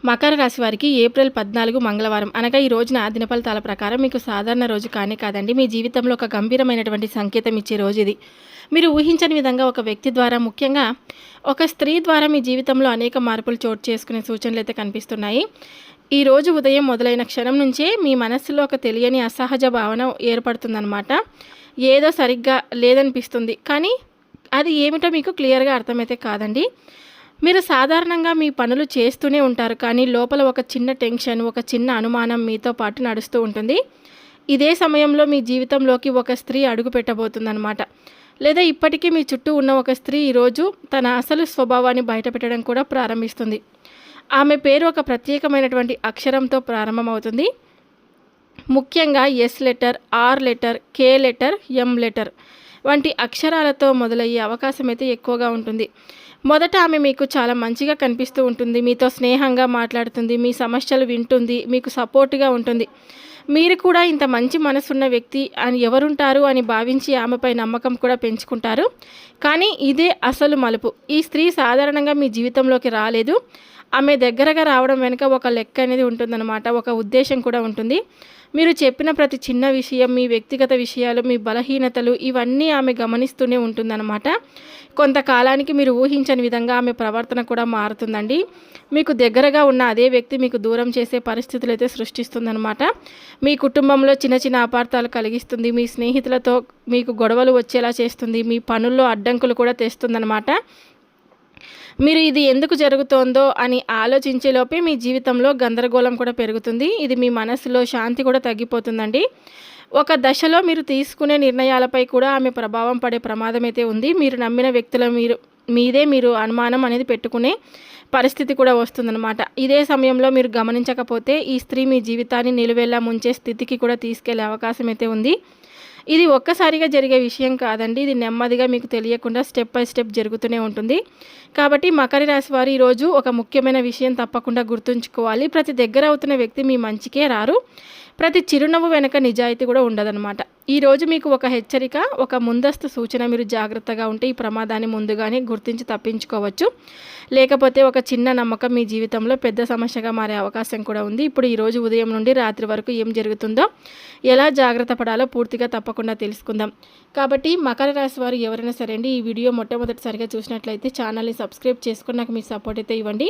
మకర రాశి వారికి ఏప్రిల్ 14 మంగళవారం అనగా ఈ రోజున దినఫలితాల ప్రకారం మీకు సాధారణ రోజు కానే కాదండి. మీ జీవితంలో ఒక గంభీరమైనటువంటి సంకేతం ఇచ్చే రోజు ఇది. మీరు ఊహించని విధంగా ఒక వ్యక్తి ద్వారా, ముఖ్యంగా ఒక స్త్రీ ద్వారా మీ జీవితంలో అనేక మార్పులు చోటు చేసుకునే సూచనలు అయితే కనిపిస్తున్నాయి. ఈ రోజు ఉదయం మొదలైన క్షణం నుంచే మీ మనస్సులో ఒక తెలియని అసహజ భావన ఏర్పడుతుందన్నమాట. ఏదో సరిగ్గా లేదనిపిస్తుంది, కానీ అది ఏమిటో మీకు క్లియర్గా అర్థమైతే కాదండి. మీరు సాధారణంగా మీ పనులు చేస్తూనే ఉంటారు, కానీ లోపల ఒక చిన్న టెన్షన్, ఒక చిన్న అనుమానం మీతో పాటు నడుస్తూ ఉంటుంది. ఇదే సమయంలో మీ జీవితంలోకి ఒక స్త్రీ అడుగు పెట్టబోతుందన్నమాట. లేదా ఇప్పటికీ మీ చుట్టూ ఉన్న ఒక స్త్రీ ఈరోజు తన అసలు స్వభావాన్ని బయటపెట్టడం కూడా ప్రారంభిస్తుంది. ఆమె పేరు ఒక ప్రత్యేకమైనటువంటి అక్షరంతో ప్రారంభమవుతుంది. ముఖ్యంగా S letter, R letter, K letter, M letter వంటి అక్షరాలతో మొదలయ్యే అవకాశం అయితే ఎక్కువగా ఉంటుంది. మొదట ఆమె మీకు చాలా మంచిగా కనిపిస్తూ ఉంటుంది. మీతో స్నేహంగా మాట్లాడుతుంది, మీ సమస్యలు వింటుంది, మీకు సపోర్ట్గా ఉంటుంది. మీరు కూడా ఇంత మంచి మనసున్న వ్యక్తి అని ఎవరుంటారు అని భావించి ఆమెపై నమ్మకం కూడా పెంచుకుంటారు. కానీ ఇదే అసలు మలుపు. ఈ స్త్రీ సాధారణంగా మీ జీవితంలోకి రాలేదు. ఆమె దగ్గరగా రావడం వెనుక ఒక లెక్క అనేది ఉంటుందన్నమాట, ఒక ఉద్దేశం కూడా ఉంటుంది. మీరు చెప్పిన ప్రతి చిన్న విషయం, మీ వ్యక్తిగత విషయాలు, మీ బలహీనతలు ఇవన్నీ ఆమె గమనిస్తూనే ఉంటుందన్నమాట. కొంతకాలానికి మీరు ఊహించని విధంగా ఆమె ప్రవర్తన కూడా మారుతుందండి. మీకు దగ్గరగా ఉన్న అదే వ్యక్తి మీకు దూరం చేసే పరిస్థితులు అయితే సృష్టిస్తుందన్నమాట. మీ కుటుంబంలో చిన్న చిన్న అపార్థాలు కలిగిస్తుంది, మీ స్నేహితులతో మీకు గొడవలు వచ్చేలా చేస్తుంది, మీ పనుల్లో అడ్డంకులు కూడా తెస్తుందన్నమాట. మీరు ఇది ఎందుకు జరుగుతోందో అని ఆలోచించేలోపే మీ జీవితంలో గందరగోళం కూడా పెరుగుతుంది. ఇది మీ మనసులో శాంతి కూడా తగ్గిపోతుందండి. ఒక దశలో మీరు తీసుకునే నిర్ణయాలపై కూడా ఆమె ప్రభావం పడే ప్రమాదం అయితే ఉంది. మీరు నమ్మిన వ్యక్తుల మీదే మీరు అనుమానం అనేది పెట్టుకునే పరిస్థితి కూడా వస్తుందన్నమాట. ఇదే సమయంలో మీరు గమనించకపోతే ఈ స్త్రీ మీ జీవితాన్ని నిలువెల్లా ముంచే స్థితికి కూడా తీసుకెళ్లే అవకాశం అయితే ఉంది. ఇది ఒక్కసారిగా జరిగే విషయం కాదండి. ఇది నెమ్మదిగా మీకు తెలియకుండా స్టెప్ బై స్టెప్ జరుగుతూనే ఉంటుంది. కాబట్టి మకర రాశి వారు ఈరోజు ఒక ముఖ్యమైన విషయం తప్పకుండా గుర్తుంచుకోవాలి. ప్రతి దగ్గర అవుతున్న వ్యక్తి మీ మంచికే రారు. ప్రతి చిరునవ్వు వెనక నిజాయితీ కూడా ఉండదన్నమాట. ఈరోజు మీకు ఒక హెచ్చరిక, ఒక ముందస్తు సూచన. మీరు జాగ్రత్తగా ఉంటే ఈ ప్రమాదాన్ని ముందుగానే గుర్తించి తప్పించుకోవచ్చు. లేకపోతే ఒక చిన్న నమ్మకం మీ జీవితంలో పెద్ద సమస్యగా మారే అవకాశం కూడా ఉంది. ఇప్పుడు ఈరోజు ఉదయం నుండి రాత్రి వరకు ఏం జరుగుతుందో, ఎలా జాగ్రత్త పడాలో పూర్తిగా తప్పకుండా తెలుసుకుందాం. కాబట్టి మకర రాశి వారు ఎవరైనా సరే అండి, ఈ వీడియో మొట్టమొదటిసారిగా చూసినట్లయితే ఛానల్ని సబ్స్క్రైబ్ చేసుకుని నాకు మీ సపోర్ట్ అయితే ఇవ్వండి.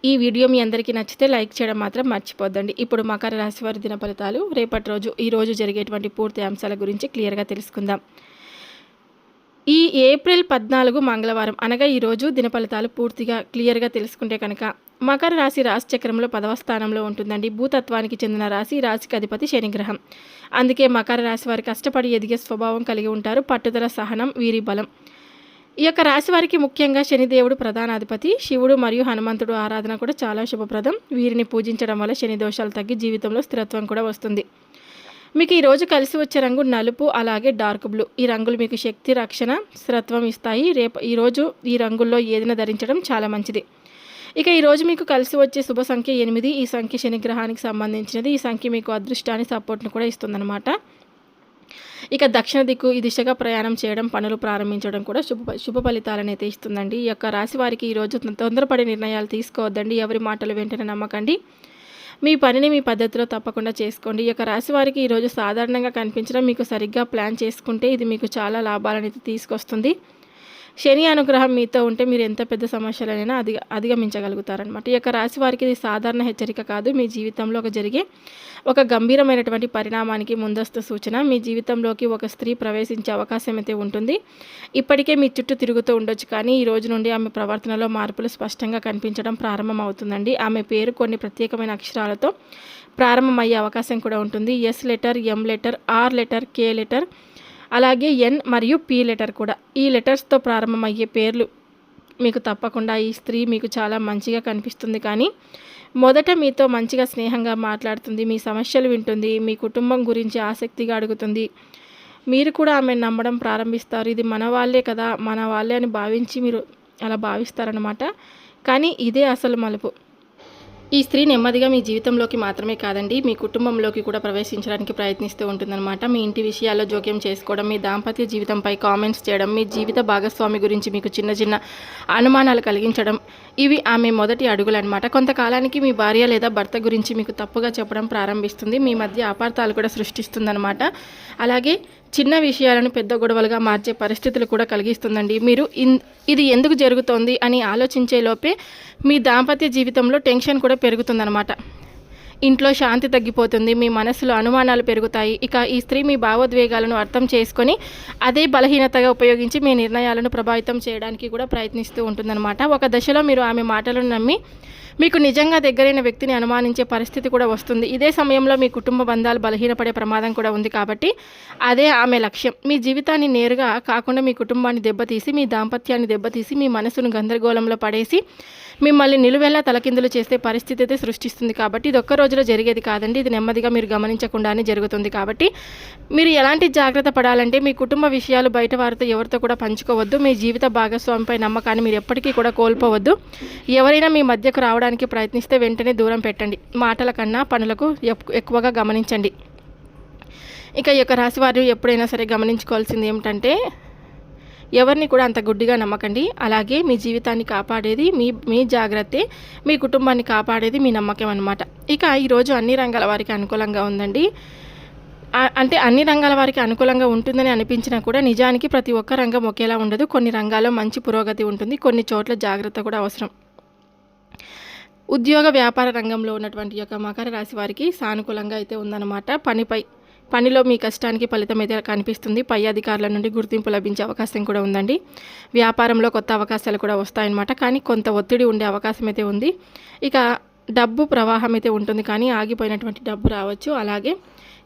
ఈ వీడియో మీ అందరికీ నచ్చితే లైక్ చేయడం మాత్రం మర్చిపోద్దండి. ఇప్పుడు మకర రాశి వారి దిన ఫలితాలు, రేపటి రోజు ఈరోజు జరిగేటువంటి పూర్తి అంశాల గురించి క్లియర్గా తెలుసుకుందాం. ఈ ఏప్రిల్ 14 మంగళవారం అనగా ఈరోజు దిన ఫలితాలు పూర్తిగా క్లియర్గా తెలుసుకుంటే కనుక, మకర రాశి రాశి చక్రంలో 10వ స్థానంలో ఉంటుందండి. భూతత్వానికి చెందిన రాశి, రాశికి అధిపతి శనిగ్రహం. అందుకే మకర రాశి వారు కష్టపడి ఎదిగే స్వభావం కలిగి ఉంటారు. పట్టుదల, సహనం వీరి బలం. ఈ యొక్క రాశి వారికి ముఖ్యంగా శనిదేవుడు ప్రధానాధిపతి. శివుడు మరియు హనుమంతుడు ఆరాధన కూడా చాలా శుభప్రదం. వీరిని పూజించడం వల్ల శని దోషాలు తగ్గి జీవితంలో స్థిరత్వం కూడా వస్తుంది. మీకు ఈరోజు కలిసి వచ్చే రంగు నలుపు, అలాగే డార్క్ బ్లూ. ఈ రంగులు మీకు శక్తి, రక్షణ, స్థిరత్వం ఇస్తాయి. ఈరోజు ఈ రంగుల్లో ఏదైనా ధరించడం చాలా మంచిది. ఇక ఈరోజు మీకు కలిసి వచ్చే శుభ సంఖ్య 8. ఈ సంఖ్య శనిగ్రహానికి సంబంధించినది. ఈ సంఖ్య మీకు అదృష్టాన్ని, సపోర్ట్ని కూడా ఇస్తుందన్నమాట. ఇక దక్షిణ దిక్కు ఈ దిశగా ప్రయాణం చేయడం, పనులు ప్రారంభించడం కూడా శుభ ఫలితాలను అయితే ఇస్తుందండి. ఈ యొక్క రాశి వారికి ఈరోజు తొందరపడే నిర్ణయాలు తీసుకోవద్దండి. ఎవరి మాటలు వెంటనే నమ్మకండి. మీ పనిని మీ పద్ధతిలో తప్పకుండా చేసుకోండి. ఈ యొక్క రాశి వారికి ఈరోజు సాధారణంగా కనిపించడం, మీకు సరిగ్గా ప్లాన్ చేసుకుంటే ఇది మీకు చాలా లాభాలను అయితే తీసుకొస్తుంది. శని అనుగ్రహం మీతో ఉంటే మీరు ఎంత పెద్ద సమస్యలైనా అధిగమించగలుగుతారనమాట. ఈ యొక్క రాశి వారికి ఇది సాధారణ హెచ్చరిక కాదు, మీ జీవితంలో జరిగే ఒక గంభీరమైనటువంటి పరిణామానికి ముందస్తు సూచన. మీ జీవితంలోకి ఒక స్త్రీ ప్రవేశించే అవకాశం అయితే ఉంటుంది. ఇప్పటికే మీ చుట్టూ తిరుగుతూ ఉండొచ్చు, కానీ ఈ రోజు నుండి ఆమె ప్రవర్తనలో మార్పులు స్పష్టంగా కనిపించడం ప్రారంభం అవుతుందండి. ఆమె పేరు కొన్ని ప్రత్యేకమైన అక్షరాలతో ప్రారంభమయ్యే అవకాశం కూడా ఉంటుంది. S letter, M letter, R letter, K letter, అలాగే ఎన్ మరియు పి లెటర్ కూడా. ఈ లెటర్స్తో ప్రారంభమయ్యే పేర్లు మీకు తప్పకుండా ఈ స్త్రీ మీకు చాలా మంచిగా కనిపిస్తుంది. కానీ మొదట మీతో మంచిగా స్నేహంగా మాట్లాడుతుంది, మీ సమస్యలు వింటుంది, మీ కుటుంబం గురించి ఆసక్తిగా అడుగుతుంది. మీరు కూడా ఆమెను నమ్మడం ప్రారంభిస్తారు. ఇది మన వాళ్ళే కదా, మన వాళ్ళే అని భావించి మీరు అలా భావిస్తారనమాట. కానీ ఇదే అసలు మలుపు. ఈ స్త్రీ నెమ్మదిగా మీ జీవితంలోకి మాత్రమే కాదండి, మీ కుటుంబంలోకి కూడా ప్రవేశించడానికి ప్రయత్నిస్తూ ఉంటుందన్నమాట. మీ ఇంటి విషయాల్లో జోక్యం చేసుకోవడం, మీ దాంపత్య జీవితంపై కామెంట్స్ చేయడం, మీ జీవిత భాగస్వామి గురించి మీకు చిన్న చిన్న అనుమానాలు కలిగించడం, ఇవి ఆమె మొదటి అడుగులన్నమాట. కొంతకాలానికి మీ భార్య లేదా భర్త గురించి మీకు తప్పుగా చెప్పడం ప్రారంభిస్తుంది. మీ మధ్య అపార్థాలు కూడా సృష్టిస్తుందన్నమాట. అలాగే చిన్న విషయాలను పెద్ద గొడవలుగా మార్చే పరిస్థితులు కూడా కలిగిస్తుందండి. మీరు ఇది ఎందుకు జరుగుతోంది అని ఆలోచించే లోపే మీ దాంపత్య జీవితంలో టెన్షన్ కూడా పెరుగుతుందన్నమాట. ఇంట్లో శాంతి తగ్గిపోతుంది, మీ మనసులో అనుమానాలు పెరుగుతాయి. ఇక ఈ స్త్రీ మీ భావోద్వేగాలను అర్థం చేసుకొని అదే బలహీనతగా ఉపయోగించి మీ నిర్ణయాలను ప్రభావితం చేయడానికి కూడా ప్రయత్నిస్తూ ఉంటుందన్నమాట. ఒక దశలో మీరు ఆమె మాటలను నమ్మి మీకు నిజంగా దగ్గరైన వ్యక్తిని అనుమానించే పరిస్థితి కూడా వస్తుంది. ఇదే సమయంలో మీ కుటుంబ బంధాలు బలహీనపడే ప్రమాదం కూడా ఉంది. కాబట్టి అదే ఆమె లక్ష్యం. మీ జీవితాన్ని నేరుగా కాకుండా మీ కుటుంబాన్ని దెబ్బతీసి, మీ దాంపత్యాన్ని దెబ్బతీసి, మీ మనసును గందరగోళంలో పడేసి మిమ్మల్ని నిలువెల్లా తలకిందులు చేసే పరిస్థితి అయితే సృష్టిస్తుంది. కాబట్టి ఇది ఒక్క రోజులో జరిగేది కాదండి, ఇది నెమ్మదిగా మీరు గమనించకుండానే జరుగుతుంది. కాబట్టి మీరు ఎలాంటి జాగ్రత్త పడాలంటే, మీ కుటుంబ విషయాలు బయట వారితో ఎవరితో కూడా పంచుకోవద్దు. మీ జీవిత భాగస్వామిపై నమ్మకాన్ని మీరు ఎప్పటికీ కూడా కోల్పోవద్దు. ఎవరైనా మీ మధ్యకు రావడానికి ప్రయత్నిస్తే వెంటనే దూరం పెట్టండి. మాటల కన్నా పనులకు ఎక్కువగా గమనించండి. ఇక ఈ యొక్క రాశి వారు ఎప్పుడైనా సరే గమనించుకోవాల్సింది ఏమిటంటే, ఎవరిని కూడా అంత గుడ్డిగా నమ్మకండి. అలాగే మీ జీవితాన్ని కాపాడేది మీ జాగ్రత్తే, మీ కుటుంబాన్ని కాపాడేది మీ నమ్మకం అన్నమాట. ఇక ఈరోజు అన్ని రంగాల వారికి అనుకూలంగా ఉందండి. అంటే అన్ని రంగాల వారికి అనుకూలంగా ఉంటుందని అనిపించినా కూడా నిజానికి ప్రతి ఒక్క రంగం ఒకేలా ఉండదు. కొన్ని రంగాల్లో మంచి పురోగతి ఉంటుంది, కొన్ని చోట్ల జాగ్రత్త కూడా అవసరం. ఉద్యోగ వ్యాపార రంగంలో ఉన్నటువంటి యొక్క మకర రాశి వారికి సానుకూలంగా అయితే ఉందన్నమాట. పనిలో మీ కష్టానికి ఫలితం అయితే కనిపిస్తుంది. పై అధికారుల నుండి గుర్తింపు లభించే అవకాశం కూడా ఉందండి. వ్యాపారంలో కొత్త అవకాశాలు కూడా వస్తాయన్నమాట. కానీ కొంత ఒత్తిడి ఉండే అవకాశం అయితే ఉంది. ఇక డబ్బు ప్రవాహం అయితే ఉంటుంది, కానీ ఆగిపోయినటువంటి డబ్బు రావచ్చు. అలాగే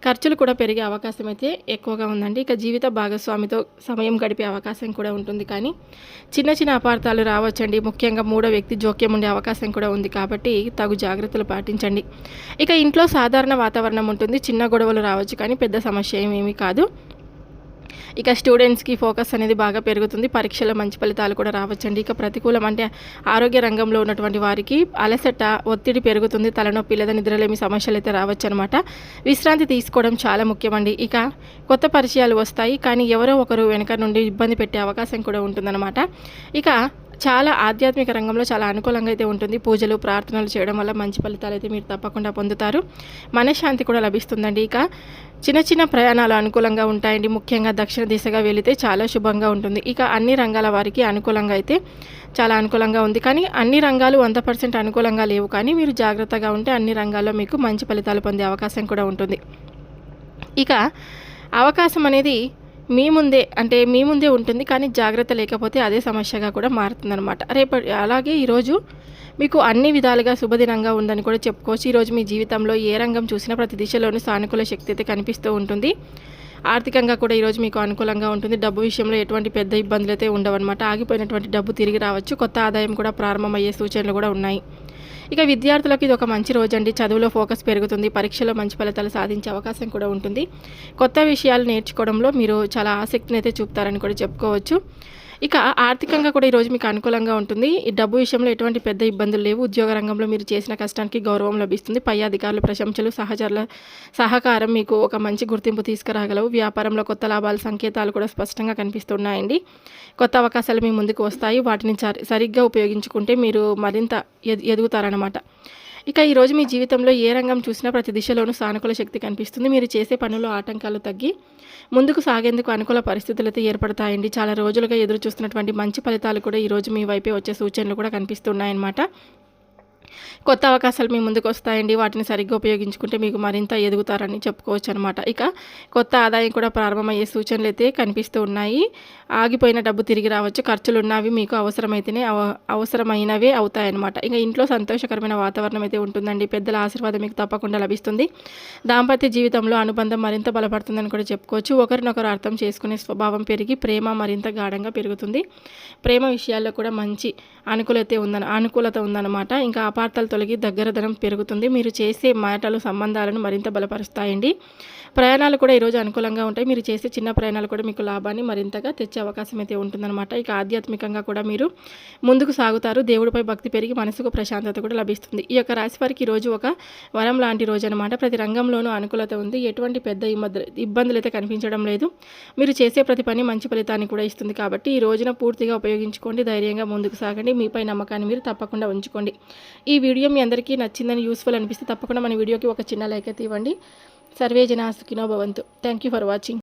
ఖర్చులు కూడా పెరిగే అవకాశం అయితే ఎక్కువగా ఉందండి. ఇక జీవిత భాగస్వామితో సమయం గడిపే అవకాశం కూడా ఉంటుంది, కానీ చిన్న చిన్న అపార్థాలు రావచ్చండి. ముఖ్యంగా మూడో వ్యక్తి జోక్యం ఉండే అవకాశం కూడా ఉంది. కాబట్టి తగు జాగ్రత్తలు పాటించండి. ఇక ఇంట్లో సాధారణ వాతావరణం ఉంటుంది. చిన్న గొడవలు రావచ్చు, కానీ పెద్ద సమస్య ఏమీ కాదు. ఇక స్టూడెంట్స్కి ఫోకస్ అనేది బాగా పెరుగుతుంది. పరీక్షలో మంచి ఫలితాలు కూడా రావచ్చండి. ఇక ప్రతికూలం అంటే ఆరోగ్య రంగంలో ఉన్నటువంటి వారికి అలసట, ఒత్తిడి పెరుగుతుంది. తలనొప్పి లేదా నిద్రలేమి సమస్యలు అయితే రావచ్చు అనమాట. విశ్రాంతి తీసుకోవడం చాలా ముఖ్యమండి. ఇక కొత్త పరిచయాలు వస్తాయి, కానీ ఎవరో ఒకరు వెనక నుండి ఇబ్బంది పెట్టే అవకాశం కూడా ఉంటుందన్నమాట. ఇక చాలా ఆధ్యాత్మిక రంగంలో చాలా అనుకూలంగా అయితే ఉంటుంది. పూజలు, ప్రార్థనలు చేయడం వల్ల మంచి ఫలితాలు అయితే మీరు తప్పకుండా పొందుతారు. మనశ్శాంతి కూడా లభిస్తుందండి. ఇక చిన్న చిన్న ప్రయాణాలు అనుకూలంగా ఉంటాయండి. ముఖ్యంగా దక్షిణ దిశగా వెళితే చాలా శుభంగా ఉంటుంది. ఇక అన్ని రంగాల వారికి అనుకూలంగా అయితే చాలా అనుకూలంగా ఉంది. కానీ అన్ని రంగాలు 100% అనుకూలంగా లేవు. కానీ మీరు జాగ్రత్తగా ఉంటే అన్ని రంగాల్లో మీకు మంచి ఫలితాలు పొందే అవకాశం కూడా ఉంటుంది. ఇక అవకాశం అనేది మీ ముందే ఉంటుంది, కానీ జాగ్రత్త లేకపోతే అదే సమస్యగా కూడా మారుతుందన్నమాట. అలాగే ఈరోజు మీకు అన్ని విధాలుగా శుభదినంగా ఉందని కూడా చెప్పుకోవచ్చు. ఈరోజు మీ జీవితంలో ఏ రంగం చూసినా ప్రతి దిశలోనూ సానుకూల శక్తి అయితే కనిపిస్తూ ఉంటుంది. ఆర్థికంగా కూడా ఈరోజు మీకు అనుకూలంగా ఉంటుంది. డబ్బు విషయంలో ఎటువంటి పెద్ద ఇబ్బందులు అయితే ఉండవన్నమాట. ఆగిపోయినటువంటి డబ్బు తిరిగి రావచ్చు. కొత్త ఆదాయం కూడా ప్రారంభమయ్యే సూచనలు కూడా ఉన్నాయి. ఇక విద్యార్థులకు ఇది ఒక మంచి రోజు అండి. చదువులో ఫోకస్ పెరుగుతుంది. పరీక్షలో మంచి ఫలితాలు సాధించే అవకాశం కూడా ఉంటుంది. కొత్త విషయాలు నేర్చుకోవడంలో మీరు చాలా ఆసక్తిని అయితే చూపుతారని కూడా చెప్పుకోవచ్చు. ఇక ఆర్థికంగా కూడా ఈరోజు మీకు అనుకూలంగా ఉంటుంది. ఈ డబ్బు విషయంలో ఎటువంటి పెద్ద ఇబ్బందులు లేవు. ఉద్యోగ రంగంలో మీరు చేసిన కష్టానికి గౌరవం లభిస్తుంది. పై అధికారుల ప్రశంసలు, సహచరుల సహకారం మీకు ఒక మంచి గుర్తింపు తీసుకురాగలవు. వ్యాపారంలో కొత్త లాభాల సంకేతాలు కూడా స్పష్టంగా కనిపిస్తున్నాయండి. కొత్త అవకాశాలు మీ ముందుకు వస్తాయి. వాటిని సరిగ్గా ఉపయోగించుకుంటే మీరు మరింత ఎదుగుతారన్నమాట. ఇక ఈరోజు మీ జీవితంలో ఏ రంగం చూసినా ప్రతి దిశలోనూ సానుకూల శక్తి కనిపిస్తుంది. మీరు చేసే పనుల్లో ఆటంకాలు తగ్గి ముందుకు సాగేందుకు అనుకూల పరిస్థితులు అయితే ఏర్పడతాయండి. చాలా రోజులుగా ఎదురు చూస్తున్నటువంటి మంచి ఫలితాలు కూడా ఈరోజు మీ వైపే వచ్చే సూచనలు కూడా కనిపిస్తున్నాయన్నమాట. కొత్త అవకాశాలు మీ ముందుకు వస్తాయండి. వాటిని సరిగ్గా ఉపయోగించుకుంటే మీకు మరింత ఎదుగుతారని చెప్పుకోవచ్చు అనమాట. ఇక కొత్త ఆదాయం కూడా ప్రారంభమయ్యే సూచనలు అయితే కనిపిస్తూ ఉన్నాయి. ఆగిపోయిన డబ్బు తిరిగి రావచ్చు. ఖర్చులు ఉన్నవి మీకు అవసరమైనవే అవుతాయన్నమాట. ఇక ఇంట్లో సంతోషకరమైన వాతావరణం అయితే ఉంటుందండి. పెద్దల ఆశీర్వాదం మీకు తప్పకుండా లభిస్తుంది. దాంపత్య జీవితంలో అనుబంధం మరింత బలపడుతుందని కూడా చెప్పుకోవచ్చు. ఒకరినొకరు అర్థం చేసుకునే స్వభావం పెరిగి ప్రేమ మరింత గాఢంగా పెరుగుతుంది. ప్రేమ విషయాల్లో కూడా మంచి అనుకూలత ఉందన్నమాట. ఇంకా అపార్థాలు తొలగి దగ్గరదనం పెరుగుతుంది. మీరు చేసే మాటలు సంబంధాలను మరింత బలపరుస్తాయండి. ప్రయాణాలు కూడా ఈరోజు అనుకూలంగా ఉంటాయి. మీరు చేసే చిన్న ప్రయాణాలు కూడా మీకు లాభాన్ని మరింతగా తెచ్చే అవకాశం అయితే ఉంటుందన్నమాట. ఇక ఆధ్యాత్మికంగా కూడా మీరు ముందుకు సాగుతారు. దేవుడిపై భక్తి పెరిగి మనసుకు ప్రశాంతత కూడా లభిస్తుంది. ఈ యొక్క రాశి వారికి ఈరోజు ఒక వరం లాంటి రోజు అనమాట. ప్రతి రంగంలోనూ అనుకూలత ఉంది. ఎటువంటి పెద్ద ఇబ్బందులు అయితే కనిపించడం లేదు. మీరు చేసే ప్రతి పని మంచి ఫలితాన్ని కూడా ఇస్తుంది. కాబట్టి ఈ రోజున పూర్తిగా ఉపయోగించుకోండి. ధైర్యంగా ముందుకు సాగండి. మీపై నమ్మకాన్ని మీరు తప్పకుండా ఉంచుకోండి. ఈ వీడియో మీ అందరికీ నచ్చిందని, యూస్ఫుల్ అనిపిస్తే తప్పకుండా మన వీడియోకి ఒక చిన్న లైక్ అయితే ఇవ్వండి. సర్వే జనా సుఖినో భవంతు. Thank you for watching.